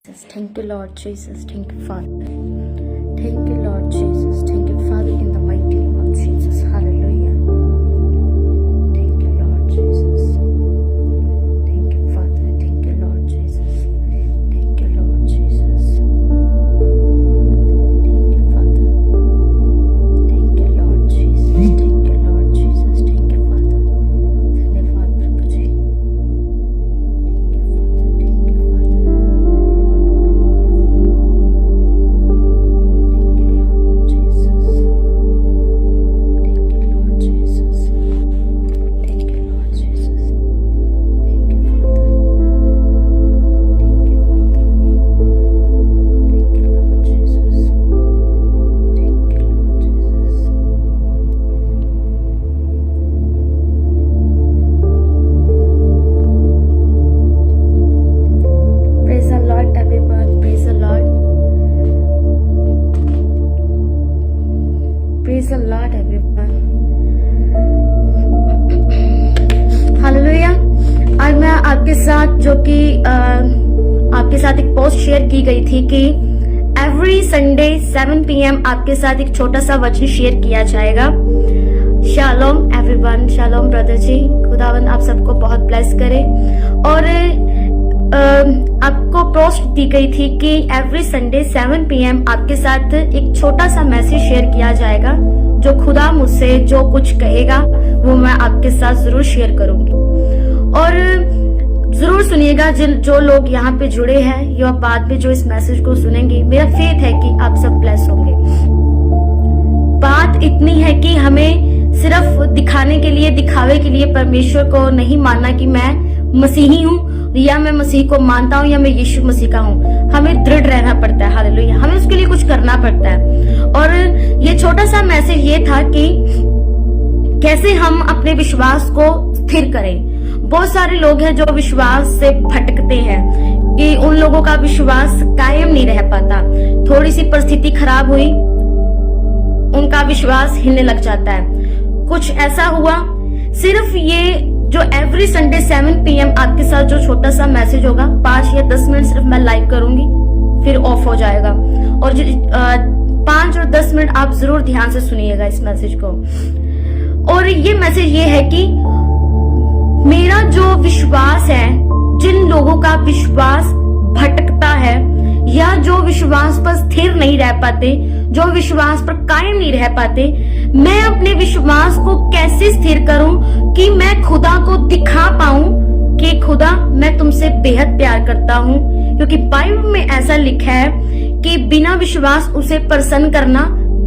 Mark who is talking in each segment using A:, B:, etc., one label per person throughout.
A: Jesus. Thank you, Lord Jesus. Thank you, Father. Thank you, Lord Jesus. Thank you, Father, in the mighty name of Jesus. Hallelujah. Thank you, Lord Jesus. Thank you, Father. Thank you, Lord Jesus. Thank you, Lord Jesus. Thank you, Father. Thank you, Lord Jesus. Thank you, Lord Jesus. Thank you, Father. धन्यवाद प्रभु जी. Thank you, Father. Thank you, Father. Praise the Lord, everyone. Praise the Lord. Praise the Lord, everyone. Hallelujah. आज मैं आपके साथ आपके साथ एक post share की गई थी कि एवरी संडे 7 PM आपके साथ एक छोटा सा वचन शेयर किया जाएगा. Shalom everyone. शालोम ब्रदर जी. खुदावन आप सबको बहुत ब्लेस करे. और आपको पोस्ट दी गई थी कि एवरी संडे 7 PM आपके साथ एक छोटा सा मैसेज शेयर किया जाएगा. जो खुदा मुझसे जो कुछ कहेगा वो मैं आपके साथ जरूर शेयर करूंगी. और जरूर सुनिएगा. जो लोग यहाँ पे जुड़े हैं या बाद में जो इस मैसेज को सुनेंगे, मेरा फेथ है कि आप सब ब्लेस होंगे. बात इतनी है कि हमें सिर्फ दिखाने के लिए, दिखावे के लिए परमेश्वर को नहीं मानना कि मैं मसीही हूँ या मैं मसीह को मानता हूँ या मैं यीशु मसीह का हूँ. हमें दृढ़ रहना पड़ता है. हालेलुया. हमें उसके लिए कुछ करना पड़ता है. और ये छोटा सा मैसेज ये था कि कैसे हम अपने विश्वास को स्थिर करें. बहुत सारे लोग हैं जो विश्वास से भटकते हैं कि उन लोगों का विश्वास कायम नहीं रह पाता. थोड़ी सी परिस्थिति खराब हुई, उनका विश्वास हिलने लग जाता है. कुछ ऐसा हुआ. सिर्फ ये जो एवरी संडे 7 PM आपके साथ जो छोटा सा मैसेज होगा, 5 या 10 मिनट सिर्फ मैं लाइव करूंगी, फिर ऑफ हो जाएगा. और 5 और 10 मिनट आप जरूर ध्यान से सुनिएगा इस मैसेज को. और ये मैसेज ये है कि मेरा जो विश्वास है, जिन लोगों का विश्वास भटकता है या जो विश्वास पर स्थिर नहीं रह पाते, जो विश्वास पर कायम नहीं रह पाते, मैं अपने विश्वास को कैसे स्थिर करूं कि मैं खुदा को दिखा पाऊं कि खुदा मैं तुमसे बेहद प्यार करता हूं. क्योंकि बाइबल में ऐसा लिखा है कि बिना विश्वास उसे प्रसन्न करना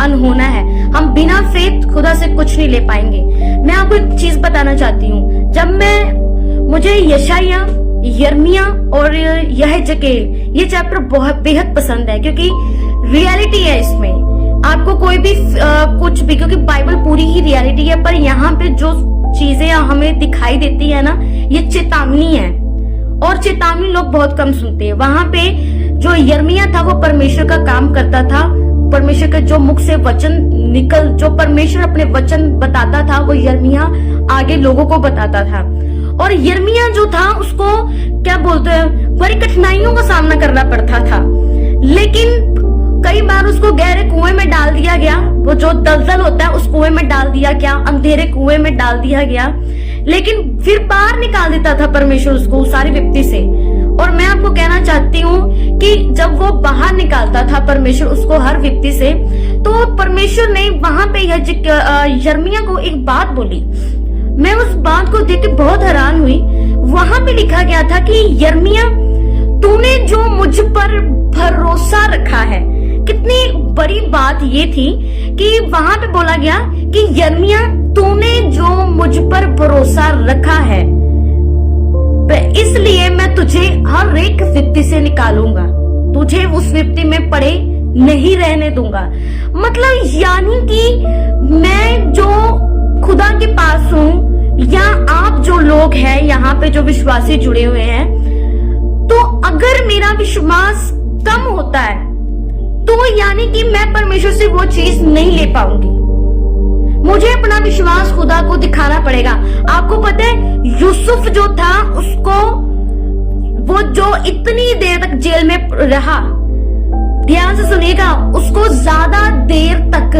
A: अनहोना है. हम बिना फेथ खुदा से कुछ नहीं ले पाएंगे. मैं आपको एक चीज बताना चाहती हूँ. मुझे यशाया, यर्मिया और यहेजकेल ये चैप्टर बहुत बेहद पसंद है. क्योंकि रियलिटी है इसमें. आपको कोई भी कुछ भी, क्योंकि बाइबल पूरी ही रियलिटी है, पर यहाँ पे जो चीजें हमें दिखाई देती है ना, ये चेतावनी है. और चेतावनी लोग बहुत कम सुनते हैं. वहां पे जो यर्मिया था वो परमेश्वर का काम करता था. परमेश्वर के जो मुख से वचन जो परमेश्वर अपने वचन बताता था वो यर्मिया आगे लोगों को बताता था. और यर्मिया जो था उसको क्या बोलते हैं, बड़ी कठिनाइयों का सामना करना पड़ता था. लेकिन कई बार उसको गहरे कुएं में डाल दिया गया. वो जो दलदल होता है उस कुएं में डाल दिया गया, अंधेरे कुएं में डाल दिया गया. लेकिन फिर बाहर निकाल देता था परमेश्वर उसको उस सारी विपत्ति से. और मैं आपको कहना चाहती हूँ कि जब वो बाहर निकालता था परमेश्वर उसको हर विपत्ति से, तो परमेश्वर ने वहां पे यर्मिया को एक बात बोली. मैं उस बात को देख के बहुत हैरान हुई. वहां पे लिखा गया था कि यर्मिया, तूने जो मुझ पर भरोसा रखा है. कितनी बड़ी बात ये थी कि वहां पे बोला गया कि यर्मिया, तूने जो मुझ पर भरोसा रखा है, इसलिए मैं तुझे हर एक विपत्ति से निकालूंगा. तुझे उस विपत्ति में पड़े नहीं रहने दूंगा. मतलब यानी कि मैं जो खुदा के पास हूँ, या आप जो लोग हैं यहाँ पे जो विश्वासी जुड़े हुए हैं, तो अगर मेरा विश्वास कम होता है तो यानी कि मैं परमेश्वर से वो चीज नहीं ले पाऊंगी. मुझे अपना विश्वास खुदा को दिखाना पड़ेगा. आपको पता है यूसुफ जो था उसको वो जो इतनी देर तक जेल में रहा, ध्यान से सुनिएगा, उसको ज्यादा देर तक,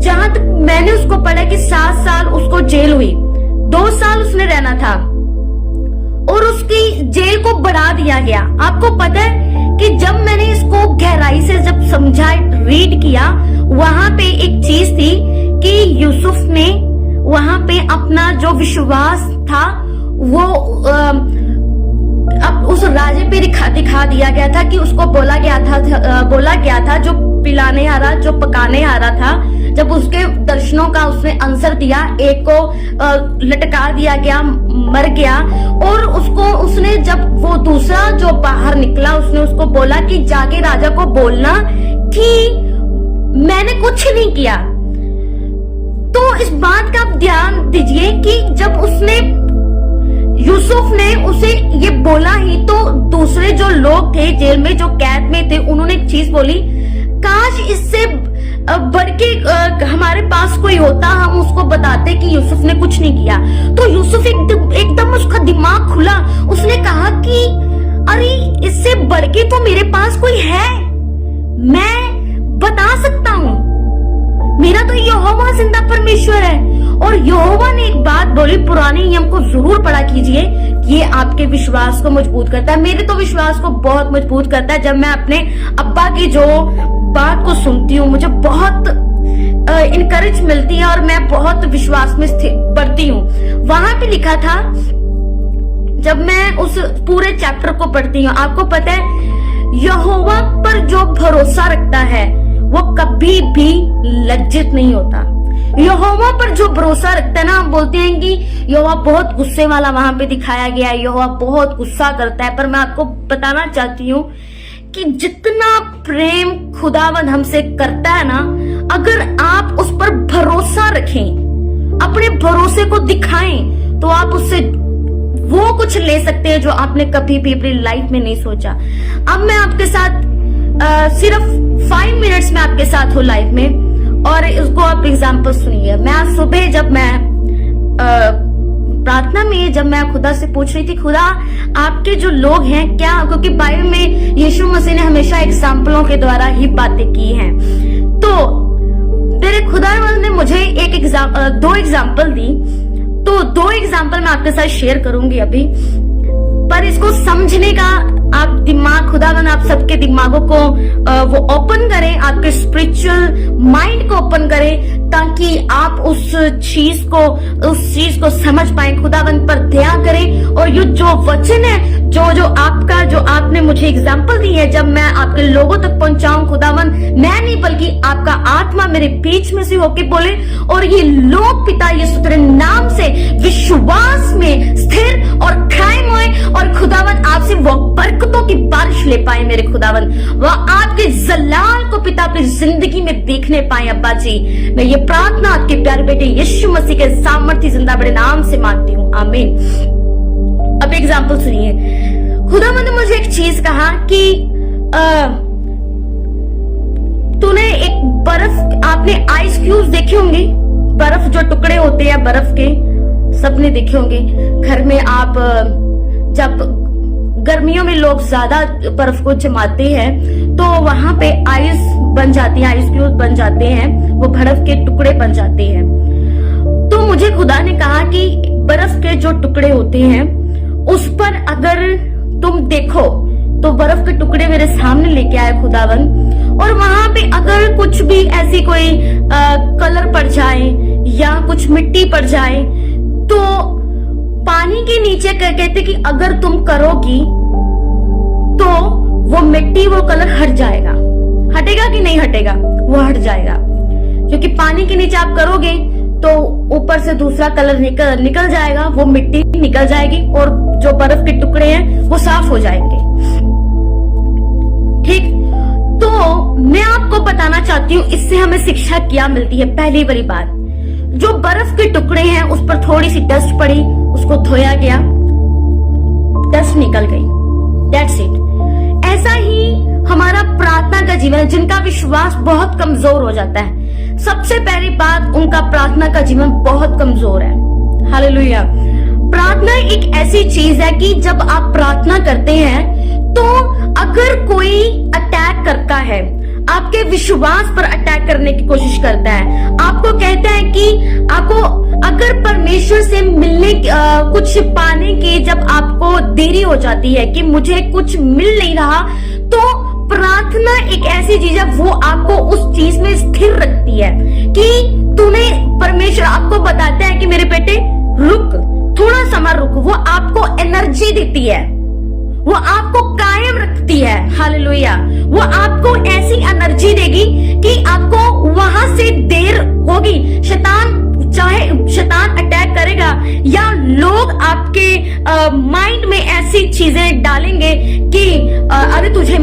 A: जहां तक मैंने उसको पढ़ा कि 7 साल उसको जेल हुई, 2 साल उसने रहना था और उसकी जेल को बढ़ा दिया गया। आपको पता है कि जब मैंने इसको गहराई से जब समझा, रीड किया, वहां पे एक चीज थी कि यूसुफ ने वहां पे अपना जो विश्वास था वो अब उस राजे पे दिखा दिया गया था कि उसको बोला गया था जो पिलाने आ रहा, जो पकाने आ रहा था, जब उसके दर्शनों का उसने आंसर दिया, एक को लटका दिया गया, मर गया, और उसने जब वो दूसरा जो बाहर निकला, उसने उसको बोला कि जाके राजा को बोलना कि मैंने कुछ नहीं किया। तो इस बात का आप ध्यान दीजिए कि जब यूसुफ ने उसे ये बोला ही, तो दूसरे जो लोग थे जेल में, जो कैद में थे, उन्होंने एक चीज बोली, काश इससे बढ़ के हमारे पास कोई होता, हम उसको बताते कि यूसुफ ने कुछ नहीं किया। तो यूसुफ एकदम उसका दिमाग खुला, उसने कहा कि अरे इससे बढ़ के तो मेरे पास कोई है, मैं बता सकता हूँ, मेरा तो यहोवा जिंदा परमेश्वर है। और यहोवा ने एक बात बोली, पुराने नियम को जरूर पढ़ा कीजिए, ये आपके विश्वास को मजबूत करता है। मेरे तो विश्वास को बहुत मजबूत करता है। जब मैं अपने अब्बा की जो बात को सुनती हूँ, मुझे बहुत इनकरेज मिलती है और मैं बहुत विश्वास में बढ़ती हूँ। वहां पे लिखा था, जब मैं उस पूरे चैप्टर को पढ़ती हूँ, आपको पता है यहोवा पर जो भरोसा रखता है वो कभी भी लज्जित नहीं होता। यहोवा पर जो भरोसा रखता है ना, हम बोलते हैं कि यहोवा बहुत गुस्से वाला वहां पे दिखाया गया है, यहोवा बहुत गुस्सा करता है, पर मैं आपको बताना चाहती हूँ कि जितना प्रेम खुदावंद हमसे करता है ना, अगर आप उस पर भरोसा रखें, अपने भरोसे को दिखाएं, तो आप उससे वो कुछ ले सकते हैं जो आपने कभी भी अपनी लाइफ में नहीं सोचा। अब मैं आपके साथ सिर्फ 5 मिनट्स में आपके साथ हूँ लाइफ में, और इसको आप एग्जाम्पल सुनिए। मैं आज सुबह जब मैं प्रार्थना में जब मैं खुदा से पूछ रही थी, खुदा आपके जो लोग हैं क्या, क्योंकि बाइबल में यीशु मसीह ने हमेशा एग्जाम्पलों के द्वारा ही बातें की हैं, तो मेरे खुदा ने मुझे दो एग्जाम्पल दी, तो 2 एग्जाम्पल मैं आपके साथ शेयर करूंगी अभी, पर इसको समझने का आप दिमाग, खुदावन आप सबके दिमागों को वो ओपन करें, आपके स्पिरिचुअल माइंड को ओपन करें, ताकि आप उस चीज को समझ पाए। खुदावन पर दया करें, और ये जो वचन है, जो आपने मुझे एग्जाम्पल दी है, जब मैं आपके लोगों तक पहुंचाऊं, खुदावन मैं नहीं बल्कि आपका आत्मा मेरे बीच में से होके बोले, और ये लोग पिता यीशु तेरे नाम से विश्वास में स्थिर और कायम होए, और खुदावन आपसे वो बरकतों की बारिश ले पाए मेरे खुदावन, वह आपके जलाल को पिता अपनी जिंदगी में देखने पाए। अब्बा जी, मैं ये प्रार्थना आपके प्यारे बेटे यीशु मसीह के सामर्थ्य जिंदा बड़े नाम से मांगती हूँ, आमीन। अब एग्जाम्पल सुनिए। खुदावन ने मुझे एक चीज कहा कि तूने एक बर्फ, आपने आइस क्यूब्स देखे होंगे, बर्फ जो टुकड़े होते हैं बर्फ के, सबने देखे होंगे। घर में आप जब गर्मियों में लोग ज्यादा बर्फ को जमाते हैं, तो वहां पे आइस बन जाती है, आइस क्यूब बन जाते हैं, वो बर्फ के टुकड़े बन जाते हैं। तो मुझे खुदा ने कहा कि बर्फ के जो टुकड़े होते हैं उस पर अगर तुम देखो, तो बर्फ के टुकड़े मेरे सामने लेके आए खुदावन, और वहां पे अगर कुछ भी ऐसी कोई कलर पड़ जाए या कुछ मिट्टी पड़ जाए, तो पानी के नीचे कहते कि अगर तुम करोगी तो वो मिट्टी, वो कलर हट जाएगा। हटेगा कि नहीं हटेगा? वो हट जाएगा, क्योंकि पानी के नीचे आप करोगे तो ऊपर से दूसरा कलर निकल जाएगा, वो मिट्टी निकल जाएगी, और जो बर्फ के टुकड़े हैं वो साफ हो जाएंगे। ठीक, तो मैं आपको बताना चाहती हूँ इससे हमें शिक्षा क्या मिलती है। पहली बड़ी बात, जो बर्फ के टुकड़े हैं उस पर थोड़ी सी डस्ट पड़ी, उसको धोया गया, डस्ट निकल गई, दैट्स इट। ऐसा ही हमारा प्रार्थना का जीवन, जिनका विश्वास बहुत कमजोर हो जाता है, सबसे पहली बात उनका प्रार्थना का जीवन बहुत कमजोर है। हालेलुया। प्रार्थना एक ऐसी चीज है कि जब आप प्रार्थना करते हैं तो अगर कोई अटैक करता है, आपके विश्वास पर अटैक करने की कोशिश करता है, आपको कहता है कि आपको अगर परमेश्वर से मिलने कुछ पाने की जब आपको देरी हो जाती है कि मुझे कुछ मिल नहीं रहा, तो प्रार्थना एक ऐसी चीज है वो आपको उस चीज में स्थिर रखती है कि तूने, परमेश्वर आपको बताता है कि मेरे बेटे रुक, थोड़ा समय रुक। वो आपको एनर्जी देती है, वो आपको कायम रखती है। हालेलुया। वो आपको ऐसी एनर्जी देगी कि आपको वहां से देर होगी, चाहे शैतान अटैक करेगा या लोग आपके माइंड में ऐसी चीजें डालेंगे कि अरे तुझे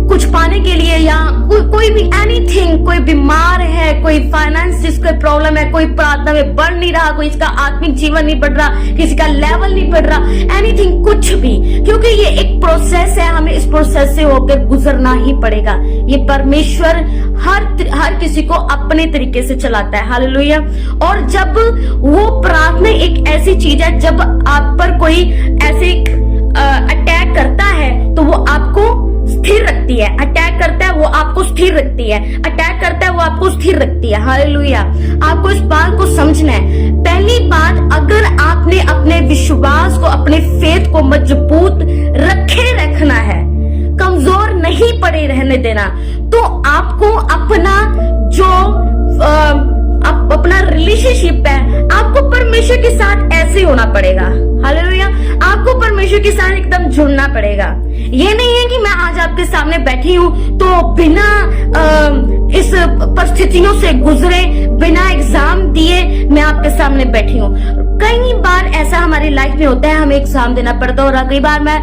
A: कुछ पाने के लिए या कोई भी एनीथिंग, कोई बीमार है, कोई फाइनेंस जिसको प्रॉब्लम है, कोई प्रार्थना में बढ़ नहीं रहा, कोई इसका आत्मिक जीवन नहीं बढ़ रहा, किसी का लेवल नहीं बढ़ रहा, एनीथिंग, कुछ भी, क्योंकि ये एक प्रोसेस है, हमें इस प्रोसेस से होकर गुजरना ही पड़ेगा। ये परमेश्वर हर किसी को अपने तरीके से चलाता है। हालेलुया। और जब वो प्रार्थना एक ऐसी चीज है, जब आप पर कोई ऐसे अटैक करता है तो वो आपको स्थिर रखती है। अटैक करता है वो आपको स्थिर रखती है, अटैक करता है वो आपको स्थिर रखती है। हालेलुया। आपको इस बात को समझना है। पहली बात, अगर आपने अपने विश्वास को, अपने फेथ को मजबूत रखना है, कमजोर नहीं पड़े रहने देना, तो आपको अपना अपना रिलेशनशिप है, आपको परमेश्वर के साथ ऐसे होना पड़ेगा। हालेलुया। आपको परमेश्वर के साथ एकदम जुड़ना पड़ेगा। ये नहीं है कि मैं आज आपके सामने बैठी हूं तो बिना इस परिस्थितियों से गुजरे, बिना एग्जाम दिए मैं आपके सामने बैठी हूं। कई बार ऐसा हमारी लाइफ में होता है, हमें एग्जाम देना पड़ता है, और कई बार मैं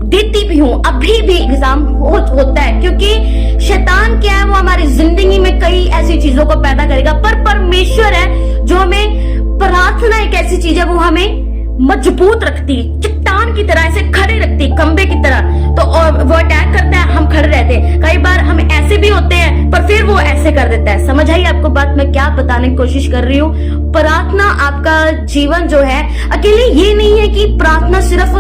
A: देती भी हूँ, अभी भी एग्जाम होता है, क्योंकि शैतान क्या है, वो हमारी जिंदगी में कई ऐसी चीजों को पैदा करेगा, पर परमेश्वर है जो हमें, प्रार्थना एक ऐसी चीज है वो हमें मजबूत रखती, चट्टान की तरह ऐसे खड़े रखती, खंबे की तरह। तो और वो अटैक करता है, हम खड़े रहते हैं। कई बार हम ऐसे भी होते हैं पर फिर वो ऐसे कर देता है। समझ आई आपको बात मैं क्या बताने की कोशिश कर रही हूँ? प्रार्थना आपका जीवन जो है, अकेले ये नहीं है कि प्रार्थना सिर्फ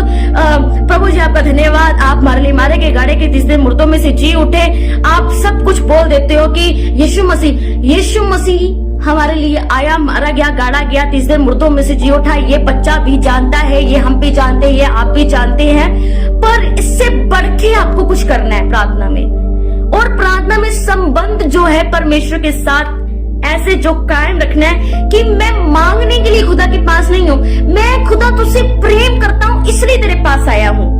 A: प्रभु जी आपका धन्यवाद, आप हमारे लिए मारे गए, गाड़े के 30 दिन मुर्दों में से जी उठे, आप सब कुछ बोल देते हो कि यीशु मसीह हमारे लिए आया, मारा गया, गाड़ा गया, 30 दिन मुर्दों में से जी उठा। ये बच्चा भी जानता है, ये हम भी जानते हैं, ये आप भी जानते हैं, पर इससे बढ़ के आपको कुछ करना है प्रार्थना में। और प्रार्थना में संबंध जो है परमेश्वर के साथ ऐसे जो कायम रखना है कि मैं मांगने के लिए खुदा के पास नहीं हूं, मैं खुदा तुझसे प्रेम करता हूं इसलिए तेरे पास आया हूं,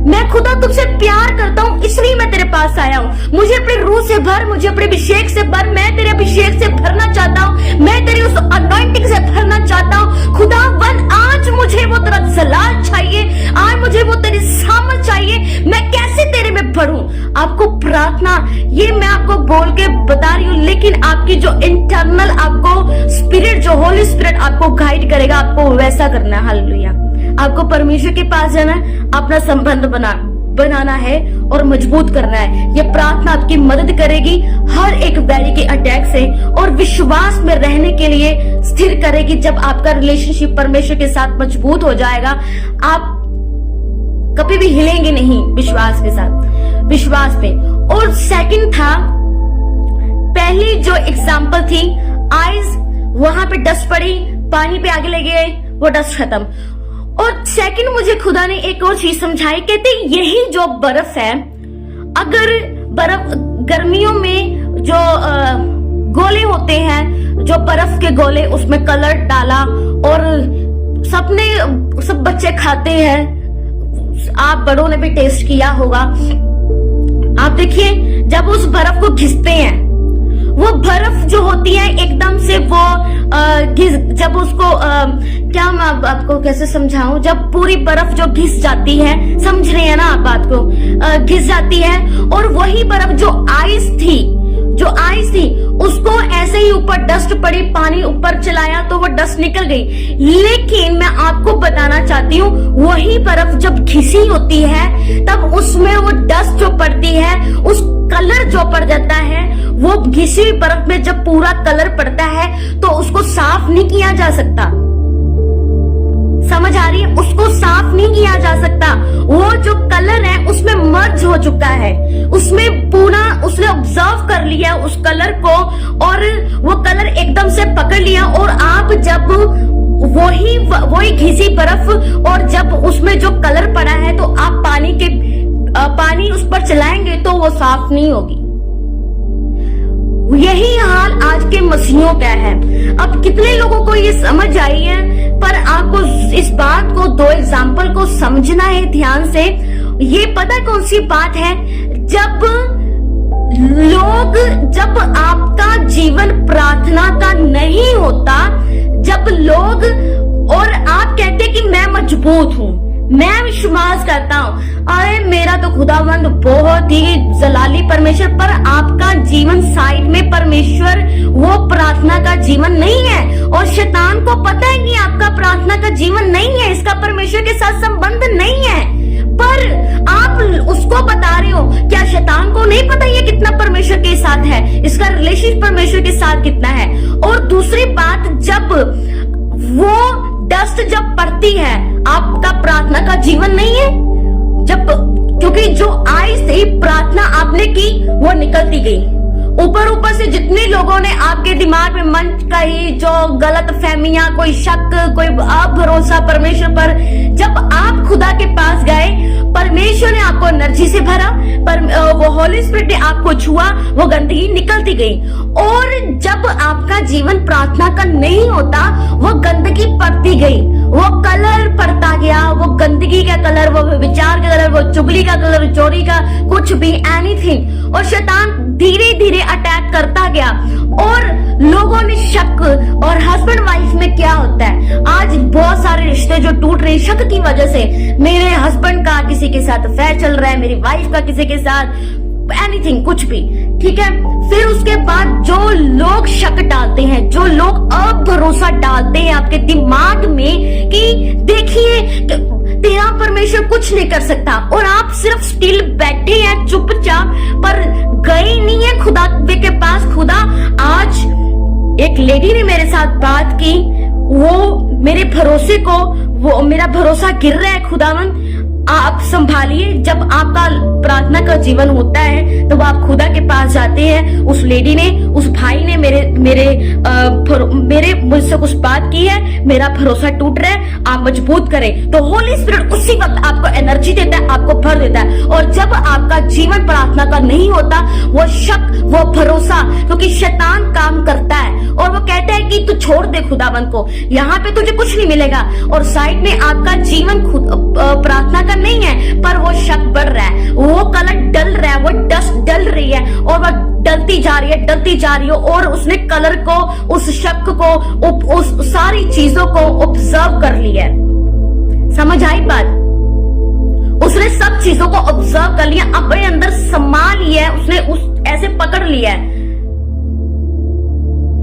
A: मैं खुदा तुझसे प्यार करता हूं इसलिए मैं तेरे पास आया हूं। मुझे अपने रूह से भर, मुझे अपने अभिषेक से भर, मैं तेरे अभिषेक से भरना चाहता हूं, मैं तेरी उस अनॉइंटिंग से भरना चाहता हूं। खुदावन आज मुझे वो तेरा जलाल चाहिए, आज मुझे वो तेरी सामर्थ चाहिए, मैं कैसे तेरे में भरूं। आपको प्रार्थना, ये मैं आपको बोल के बता रही हूँ, लेकिन आपकी जो इंटरनल आपको स्पिरिट, जो होली स्पिरिट आपको गाइड करेगा, आपको वैसा करना है। हालेलुया। आपको परमेश्वर के पास जाना है, अपना संबंध बनाना है और मजबूत करना है। ये प्रार्थना आपकी मदद करेगी हर एक वैरी के अटैक से, और विश्वास में रहने के लिए स्थिर करेगी। जब आपका रिलेशनशिप परमेश्वर के साथ मजबूत हो जाएगा, आप कभी भी हिलेंगे नहीं विश्वास के साथ, विश्वास पे। और सेकंड था, पहली जो एग्जांपल थी, आइज, वहां पे डस्ट पड़ी, पानी पे आगे ले गए, वो डस्ट खत्म। और सेकंड मुझे खुदा ने एक और चीज समझाई, कहते यही जो बर्फ है, अगर बर्फ गर्मियों में जो गोले होते हैं, जो बर्फ के गोले, उसमें कलर डाला और सब बच्चे खाते हैं, आप बड़ों ने भी टेस्ट किया होगा। आप देखिए जब उस बर्फ को घिसते हैं, वो बर्फ जो होती है एकदम से वो जब उसको क्या मैं आपको कैसे समझाऊं, जब पूरी बर्फ जो घिस जाती है, समझ रहे हैं ना आप बात को, घिस जाती है, और वही बर्फ जो आइस थी उसको ऐसे ही ऊपर डस्ट पड़ी, पानी ऊपर चलाया तो वो डस्ट निकल गई। लेकिन मैं आपको बताना चाहती हूँ, वही बर्फ जब घिसी होती है तब उसमें वो डस्ट जो पड़ती है, उस कलर जो पड़ जाता है, वो घिसी हुई बर्फ में जब पूरा कलर पड़ता है तो उसको साफ नहीं किया जा सकता। समझ आ रही है? उसको साफ नहीं किया जा सकता। वो जो कलर है उसमें मर्ज हो चुका है, उसमें पूरा उसने ऑब्जर्व कर लिया उस कलर को, और वो कलर एकदम से पकड़ लिया। और आप जब वही घिसी बर्फ और जब उसमें जो कलर पड़ा है, तो आप पानी उस पर चलाएंगे तो वो साफ नहीं होगी। यही हाल आज के मसीहों का है। अब कितने लोगों को ये समझ आई है, पर आपको इस बात को, 2 एग्जाम्पल को समझना है ध्यान से। ये पता कौन सी बात है? जब आपका जीवन प्रार्थना का नहीं होता, जब लोग और आप कहते कि मैं मजबूत हूं, मैं विश्वास करता हूं, अरे मेरा तो खुदावंद बहुत ही जलाली परमेश्वर, पर आपका जीवन साइड में परमेश्वर वो प्रार्थना का जीवन नहीं है। और शैतान को पता है कि आपका प्रार्थना का जीवन नहीं है, इसका परमेश्वर के साथ संबंध नहीं है, पर आप उसको बता रहे हो। क्या शैतान को नहीं पता ये कितना परमेश्वर के साथ है, इसका रिलेशन परमेश्वर के साथ कितना है? और दूसरी बात, जब वो डस्ट जब पड़ती है, आपका प्रार्थना का जीवन नहीं है, क्योंकि जो आई से प्रार्थना आपने की वो निकलती गई। ऊपर से जितने लोगों ने आपके दिमाग में मन कही, जो गलत फहमियां, कोई शक, कोई अभरोसा परमेश्वर पर, जब आप खुदा के पास गए, परमेश्वर ने आपको एनर्जी से भरा, पर वो होली स्पिरिट ने आपको छुआ, वो गंदगी निकलती गई। और जब आपका जीवन प्रार्थना का नहीं होता, वो गंदगी पड़ती गई, वो कलर पड़ता गया, वो गंदगी का कलर, वो विचार का कलर, वो चुगली का कलर, चोरी का, कुछ भी, एनीथिंग। और शैतान धीरे धीरे अटैक करता गया, और लोगों ने शक, और हस्बैंड वाइफ में क्या होता है आज बहुत सारे रिश्ते जो टूट रहे शक की वजह से। मेरे हस्बैंड का किसी के साथ अफेयर चल रहा है, मेरी वाइफ का किसी के साथ, एनीथिंग, कुछ भी, ठीक है। फिर उसके बाद जो लोग शक डालते हैं, जो लोग अभरोसा डालते हैं आपके दिमाग में कि देखिए तेरा परमेश्वर कुछ नहीं कर सकता, और आप सिर्फ स्टिल बैठे हैं चुपचाप, पर गए नहीं है खुदा के पास। खुदा, आज एक लेडी ने मेरे साथ बात की, वो मेरे भरोसे को, वो मेरा भरोसा गिर रहा है, खुदावन आप संभालिए। जब आपका प्रार्थना का जीवन होता है तो आप खुदा के पास जाते हैं। उस लेडी ने, उस भाई ने मेरे मुझसे कुछ बात की है, मेरा भरोसा टूट रहा है, आप मजबूत करें। तो होली स्पिरिट उसी वक्त आपको एनर्जी देता है, आपको भर देता है। और जब आपका जीवन प्रार्थना का नहीं होता, वो शक, वो भरोसा, क्योंकि शैतान काम करता है और वो कहता है कि तू छोड़ दे खुदावन को, यहाँ पे तुझे कुछ नहीं मिलेगा। और साइड में आपका जीवन प्रार्थना का नहीं है, पर वो शक बढ़ रहा है, वो कलर डल रहा है, वो डस्ट डल रही है, और वो डलती जा रही है, डलती जा रही है। और उसने कलर को, उस शक को, उस सारी चीजों को ऑब्जर्व कर लिया। समझ आई बात? उसने सब चीजों को ऑब्जर्व कर लिया, अपने अंदर समा लिया है, उसने ऐसे पकड़ लिया है,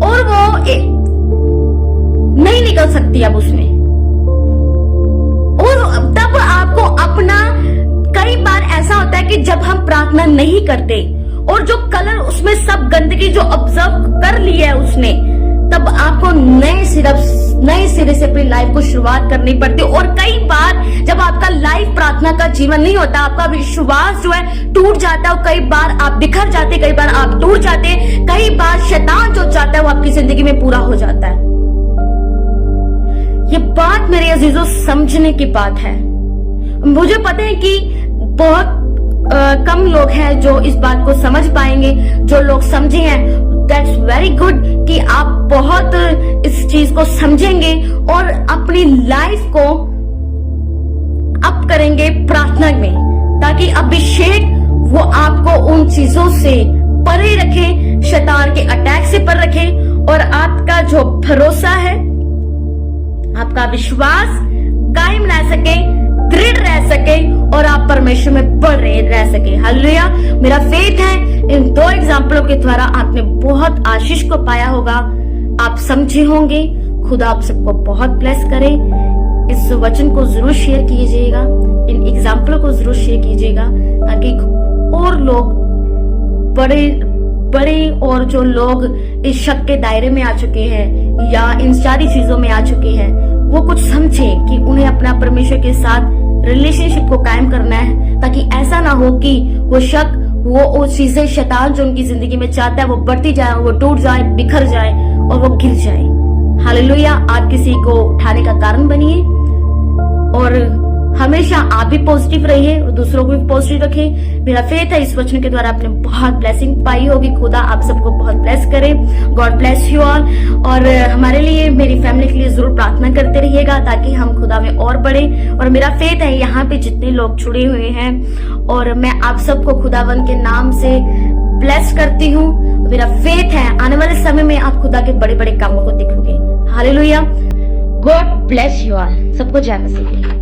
A: और वो नहीं निकल सकती अब उसमें। और तब आपको अपना, कई बार ऐसा होता है कि जब हम प्रार्थना नहीं करते और जो कलर उसमें सब गंदगी जो ऑब्जर्व कर ली है उसने, तब आपको नए सिरे से अपनी लाइफ को शुरुआत करनी पड़ती है। और कई बार जब आपका लाइफ प्रार्थना का जीवन नहीं होता, आपका विश्वास जो है टूट जाता है, और कई बार आप बिखर जाते, कई बार आप टूट जाते, कई बार शैतान जो चाहता है वो आपकी जिंदगी में पूरा हो जाता है। ये बात मेरे अजीजों समझने की बात है। मुझे पता है कि बहुत कम लोग हैं जो इस बात को समझ पाएंगे। जो लोग समझे हैं, दैट्स वेरी गुड कि आप बहुत इस चीज को समझेंगे और अपनी लाइफ को अप करेंगे प्रार्थना में, ताकि अभिषेक वो आपको उन चीजों से परे रखे, शैतान के अटैक से पर रखे, और आपका जो भरोसा है, आपका विश्वास कायम रह सके, दृढ़ रह सके, और आप परमेश्वर में बढ़ रह सके। हालेलुया। मेरा फेथ है इन 2 एग्जाम्पलों के द्वारा आपने बहुत आशीष को पाया होगा, आप समझे होंगे। खुदा आप सबको बहुत ब्लेस करे। इस वचन को जरूर शेयर कीजिएगा, इन एग्जाम्पलों को जरूर शेयर कीजिएगा, ताकि और लोग बड़े और जो लोग इस शक के दायरे में आ चुके हैं या इन सारी चीजों में आ चुके हैं, वो कुछ समझे कि उन्हें अपना परमेश्वर के साथ रिलेशनशिप को कायम करना है, ताकि ऐसा ना हो कि वो शक, वो चीजें, शैतान जो उनकी जिंदगी में चाहता है वो बढ़ती जाए, वो टूट जाए, बिखर जाए और वो गिर जाए। हालेलुया। आप किसी को उठाने का कारण बनिए और हमेशा आप भी पॉजिटिव रहिए और दूसरों को भी पॉजिटिव रखें। मेरा फेथ है इस वचन के द्वारा आपने बहुत ब्लेसिंग पाई होगी। खुदा आप सबको बहुत ब्लेस करे। God bless you all. और हमारे लिए, मेरी फैमिली के लिए जरूर प्रार्थना करते रहिएगा ताकि हम खुदा में और बढ़े। और मेरा फेथ है यहाँ पे जितने लोग जुड़े हुए हैं, और मैं आप सबको खुदावन के नाम से ब्लेस करती हूँ। मेरा फेथ है आने वाले समय में आप खुदा के बड़े बड़े कामों को देखोगे। Hallelujah. God bless you all. सबको जय मसीह।